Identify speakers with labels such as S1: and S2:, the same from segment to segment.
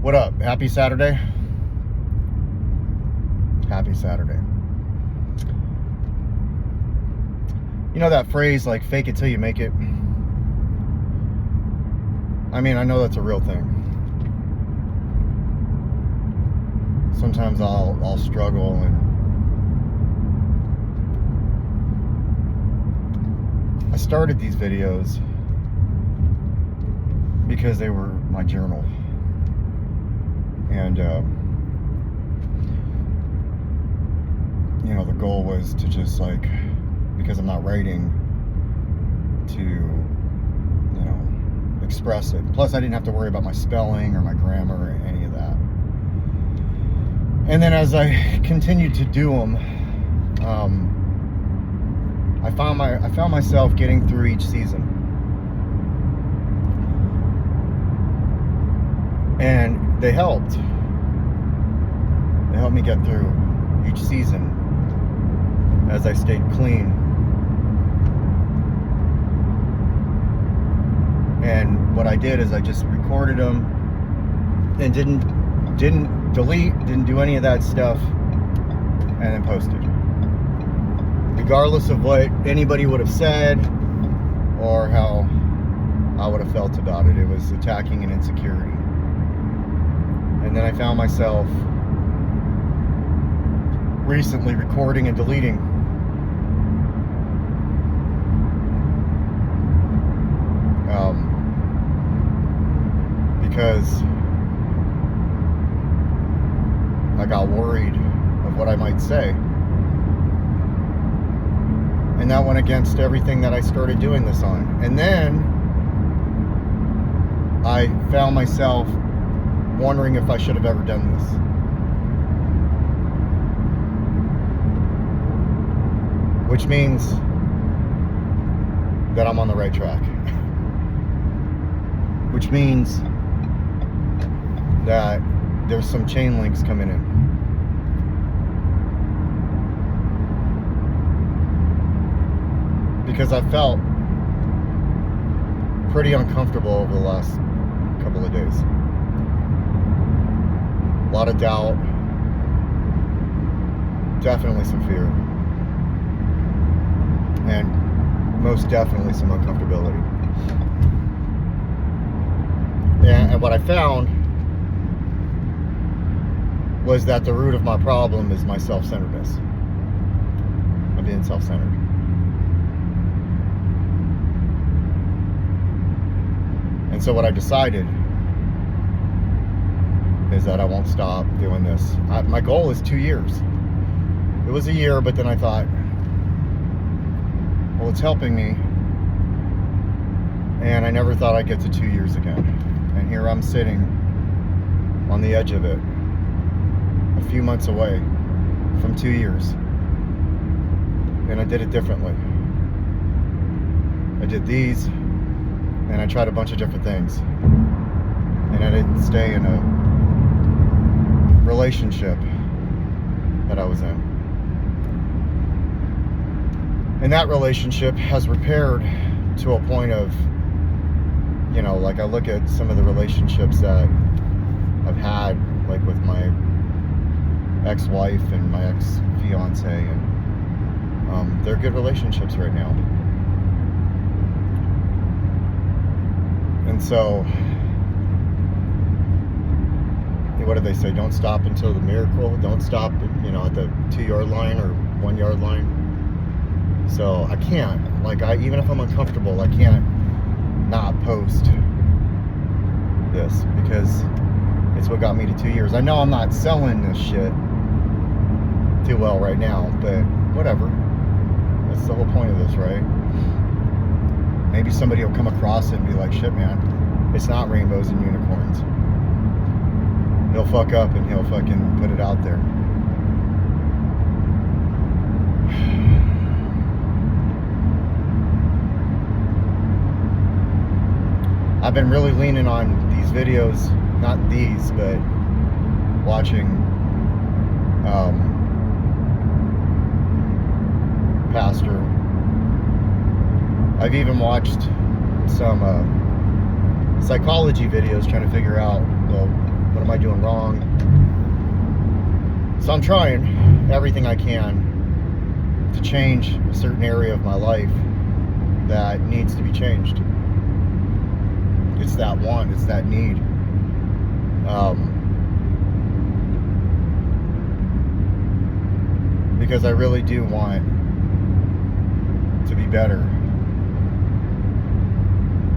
S1: What up? Happy Saturday. Happy Saturday. You know that phrase, like, fake it till you make it? I mean, I know that's a real thing. Sometimes I'll struggle, and I started these videos because they were my journal. And you know, the goal was to just, like, because I'm not writing, to, you know, express it. Plus I didn't have to worry about my spelling or my grammar or any of that. And then as I continued to do them, I found myself getting through each season. And they helped. They helped me get through each season as I stayed clean. And what I did is I just recorded them and didn't delete, didn't do any of that stuff, and then posted. Regardless of what anybody would have said or how I would have felt about it, it was attacking an insecurity. And then I found myself recently recording and deleting. Because I got worried of what I might say. And that went against everything that I started doing this on. And then I found myself wondering if I should have ever done this. Which means that I'm on the right track. Which means that there's some chain links coming in. Because I felt pretty uncomfortable over the last couple of days. A lot of doubt, definitely some fear, and most definitely some uncomfortability. And what I found was that the root of my problem is my self-centeredness. I'm being self-centered. And so what I decided is that I won't stop doing this. My goal is 2 years. It was a year, but then I thought, well, it's helping me, and I never thought I'd get to 2 years again. And here I'm sitting on the edge of it, a few months away from 2 years. And I did it differently. I did these, and I tried a bunch of different things. And I didn't stay in a relationship that I was in. And that relationship has repaired to a point of, you know, like I look at some of the relationships that I've had, like with my ex-wife and my ex-fiance, and they're good relationships right now. And so, what do they say? Don't stop until the miracle. Don't stop, you know, at the 2-yard line or 1-yard line. So I can't, like, even if I'm uncomfortable, I can't not post this, because it's what got me to 2 years. I know I'm not selling this shit too well right now, but whatever. That's the whole point of this, right? Maybe somebody will come across it and be like, shit, man, it's not rainbows and unicorns. He'll fuck up and he'll fucking put it out there. I've been really leaning on these videos, not these, but watching Pastor. I've even watched some psychology videos trying to figure out, well, what am I doing wrong? So I'm trying everything I can to change a certain area of my life that needs to be changed. It's that want, it's that need. Because I really do want to be better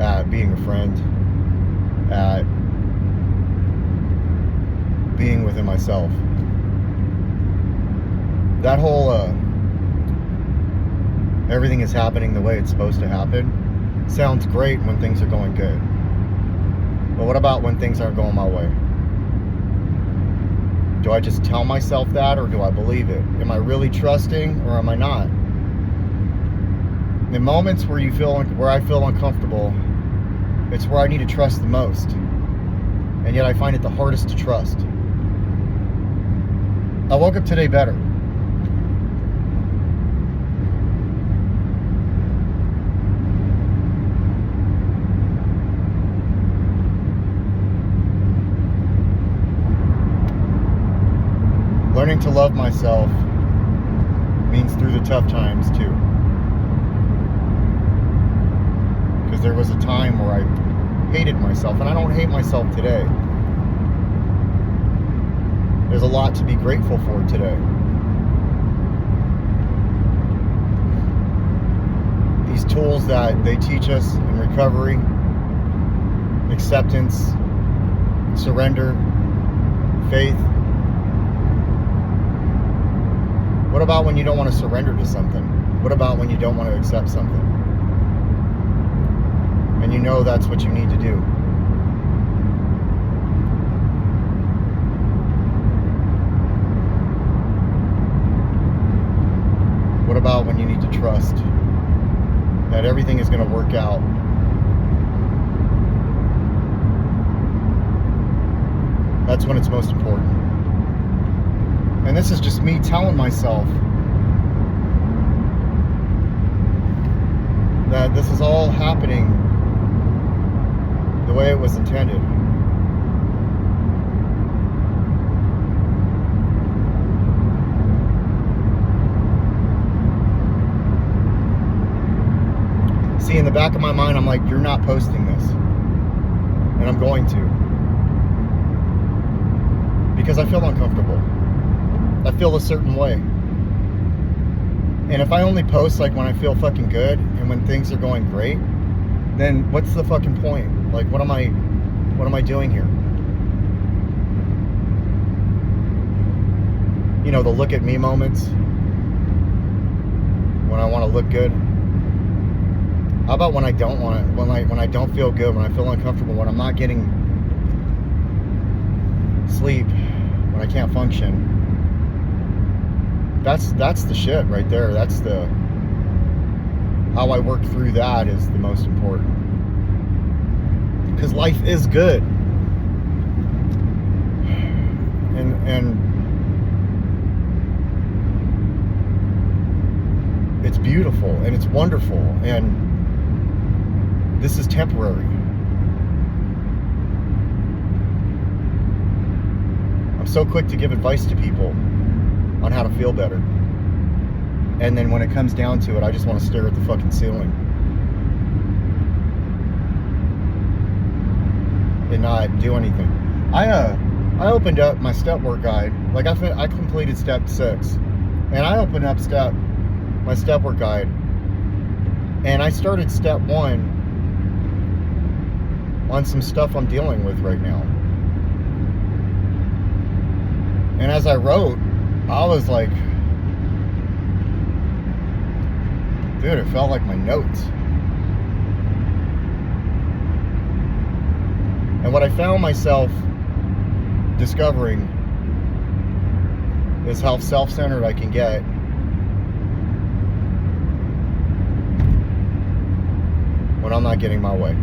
S1: at being a friend, at being within myself. That whole everything is happening the way it's supposed to happen sounds great when things are going good. But what about when things aren't going my way? Do I just tell myself that, or do I believe it? Am I really trusting, or am I not? The moments where I feel uncomfortable, it's where I need to trust the most. And yet I find it the hardest to trust. I woke up today better. Learning to love myself means through the tough times too. Because there was a time where I hated myself, and I don't hate myself today. There's a lot to be grateful for today. These tools that they teach us in recovery, acceptance, surrender, faith. What about when you don't want to surrender to something? What about when you don't want to accept something? And you know that's what you need to do. What about when you need to trust that everything is going to work out? That's when it's most important. And this is just me telling myself that this is all happening the way it was intended. See, in the back of my mind, I'm like, you're not posting this. And I'm going to. Because I feel uncomfortable. I feel a certain way. And if I only post like when I feel fucking good and when things are going great, then what's the fucking point? Like, what am I doing here? You know, the look at me moments when I want to look good. How about when I don't want it? When I don't feel good, when I feel uncomfortable, when I'm not getting sleep, when I can't function. That's the shit right there. That's the how I work through that is the most important. Because life is good. And it's beautiful and it's wonderful, and this is temporary. I'm so quick to give advice to people on how to feel better. And then when it comes down to it, I just want to stare at the fucking ceiling and not do anything. I opened up my step work guide. Like I completed step 6, and I opened up my step work guide, and I started step 1 on some stuff I'm dealing with right now. And as I wrote, I was like, dude, it felt like my notes. And what I found myself discovering is how self-centered I can get when I'm not getting my way.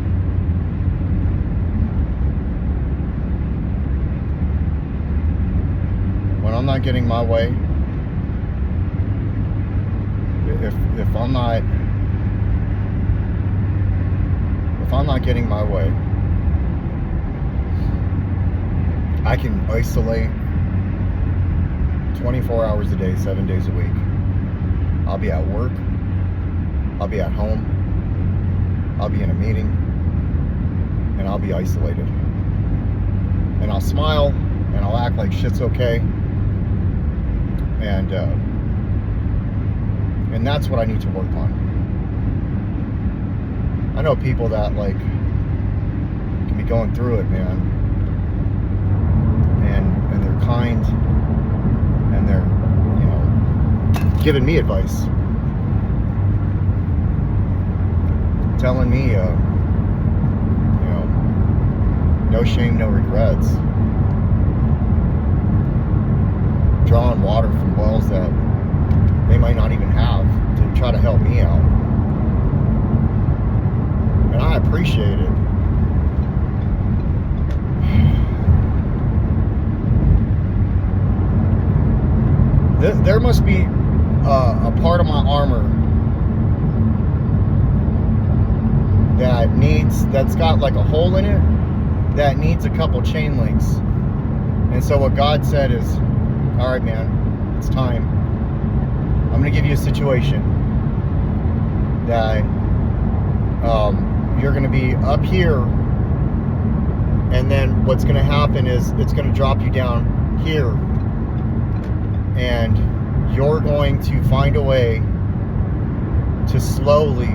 S1: When I'm not getting my way, if I'm not getting my way, I I can isolate 24 hours a day, 7 days a week. I'll be at work. I'll be at home. I'll be in a meeting. And I'll be isolated. And I'll smile and I'll act like shit's okay. And that's what I need to work on. I know people that like can be going through it, man. And they're kind and they're, you know, giving me advice. Telling me, you know, no shame, no regrets. Drawing water from wells that they might not even have to try to help me out. And I appreciate it. There must be a part of my armor that's got like a hole in it that needs a couple chain links. And so what God said is, all right, man, it's time. I'm going to give you a situation that you're going to be up here, and then what's going to happen is it's going to drop you down here, and you're going to find a way to slowly,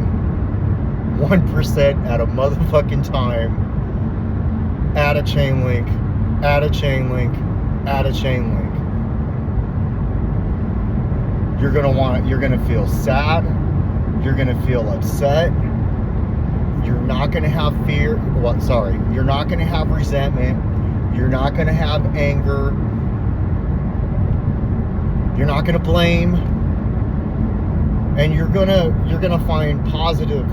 S1: 1% at a motherfucking time, add a chain link, add a chain link, add a chain link. You're gonna feel sad. You're gonna feel upset. You're not gonna have fear. You're not gonna have resentment. You're not gonna have anger. You're not gonna blame. And you're gonna find positive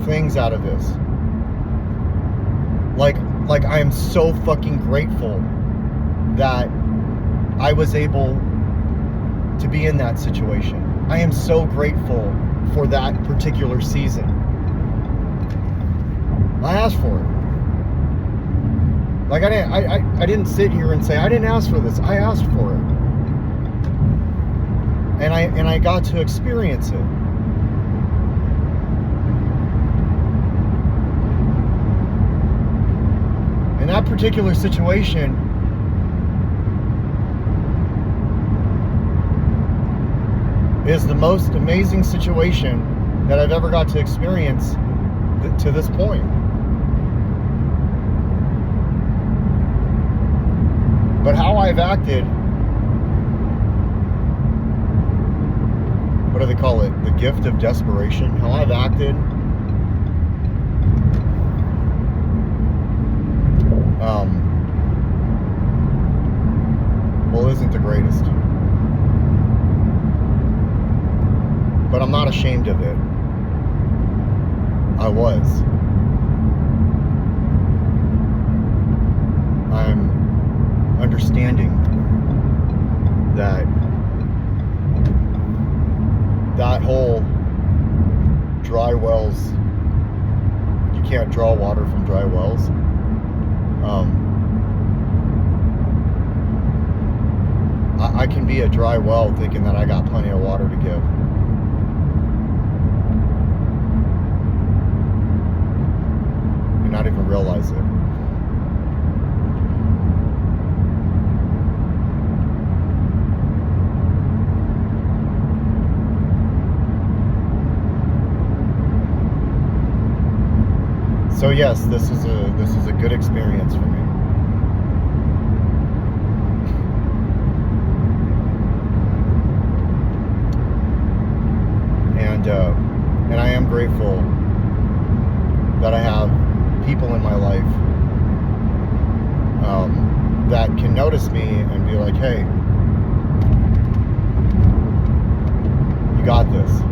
S1: things out of this. Like I am so fucking grateful that I was able to be in that situation. I am so grateful for that particular season. I asked for it. Like I didn't sit here and say I didn't ask for this. I asked for it. And I got to experience it. In that particular situation, is the most amazing situation that I've ever got to experience to this point. But how I've acted, what do they call it? The gift of desperation. How I've acted, well, isn't the greatest. But I'm not ashamed of it. I was. I'm understanding that whole dry wells, you can't draw water from dry wells. I can be a dry well thinking that I got plenty of water to give. And not even realize it. So yes, this is a good experience for me. And I am grateful that I have people in my life that can notice me and be like, hey, you got this.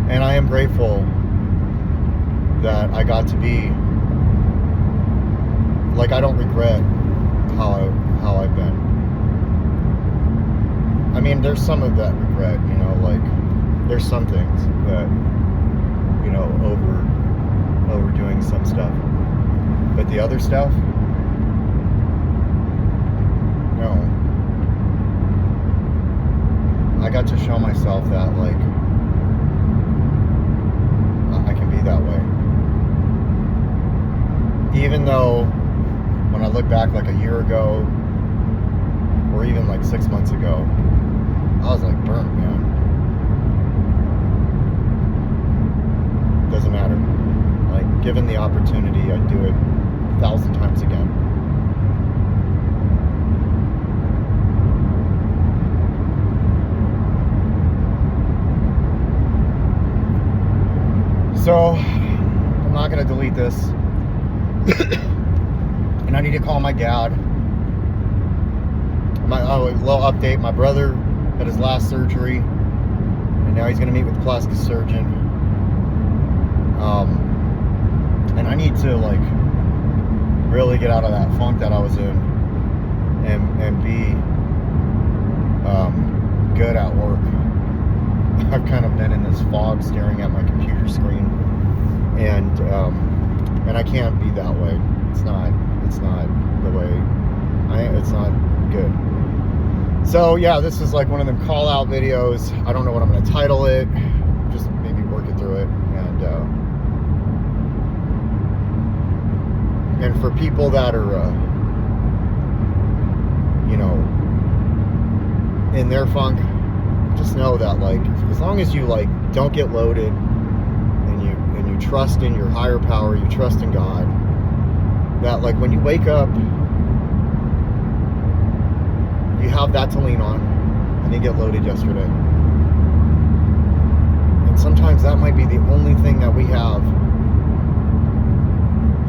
S1: And I am grateful that I got to be, like, I don't regret how I've been. I mean, there's some of that regret, you know, like, there's some things that, you know, over stuff. But the other stuff, no. I got to show myself that, like, I can be that way. Even though when I look back like a year ago, or even like 6 months ago, I was like burnt, man. Doesn't matter. Like, given the opportunity, I'd do it 1,000 times again. So, I'm not going to delete this. And I need to call my dad. A little update. My brother had his last surgery, and now he's going to meet with the plastic surgeon. And I need to, like, really get out of that funk that I was in and be good at work. I've kind of been in this fog staring at my computer screen, and I can't be that way. It's not the way. It's not good. So yeah, this is like one of them call out videos. I don't know what I'm going to title it. Just maybe working through it, and for people that are in their funk, just know that, like, as long as you, like, don't get loaded, and you trust in your higher power, you trust in God, that, like, when you wake up, you have that to lean on. I didn't get loaded yesterday, and sometimes that might be the only thing that we have,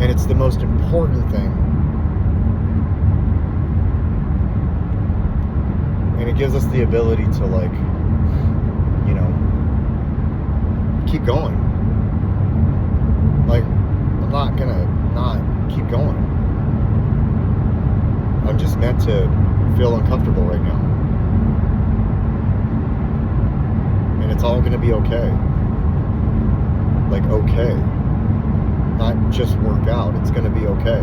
S1: and it's the most important thing. And it gives us the ability to, like, keep going. Like, I'm not gonna not keep going. I'm just meant to feel uncomfortable right now. And it's all gonna be okay. Like, okay. Not just work out, it's gonna be okay.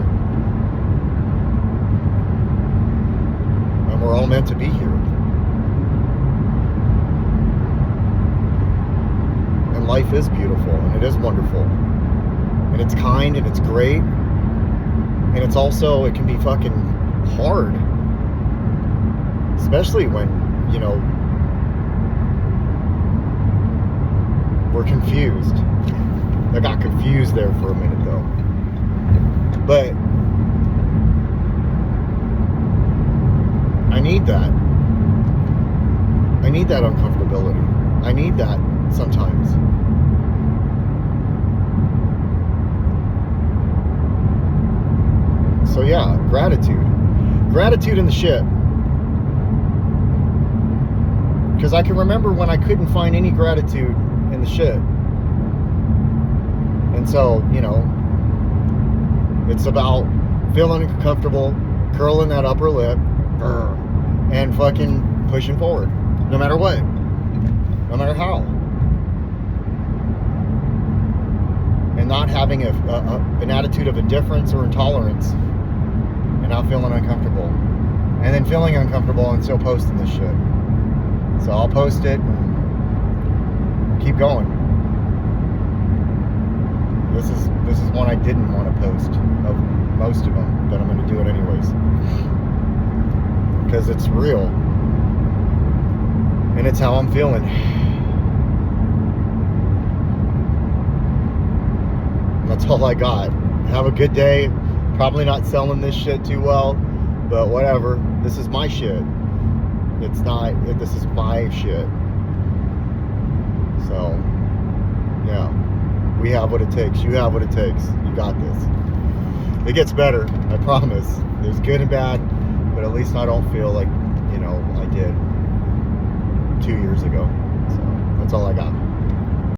S1: And we're all meant to be here. And life is beautiful, and it is wonderful. And it's kind, and it's great. And it's also, it can be fucking hard. Especially when, we're confused. I got confused there for a minute, though. But I need that. I need that uncomfortability. I need that sometimes. So yeah, gratitude. Gratitude in the shit. Because I can remember when I couldn't find any gratitude in the shit. And so, it's about feeling uncomfortable, curling that upper lip, and fucking pushing forward. No matter what. No matter how. And not having an attitude of indifference or intolerance. And not feeling uncomfortable. And then feeling uncomfortable and still posting this shit. So I'll post it and keep going. This is one I didn't want to post of most of them, but I'm going to do it anyways. Because it's real. And it's how I'm feeling. And that's all I got. Have a good day. Probably not selling this shit too well, but whatever. This is my shit. It's not, this is my shit. So, yeah. We have what it takes. You have what it takes. You got this. It gets better. I promise. There's good and bad, but at least I don't feel like, I did 2 years ago. So, that's all I got.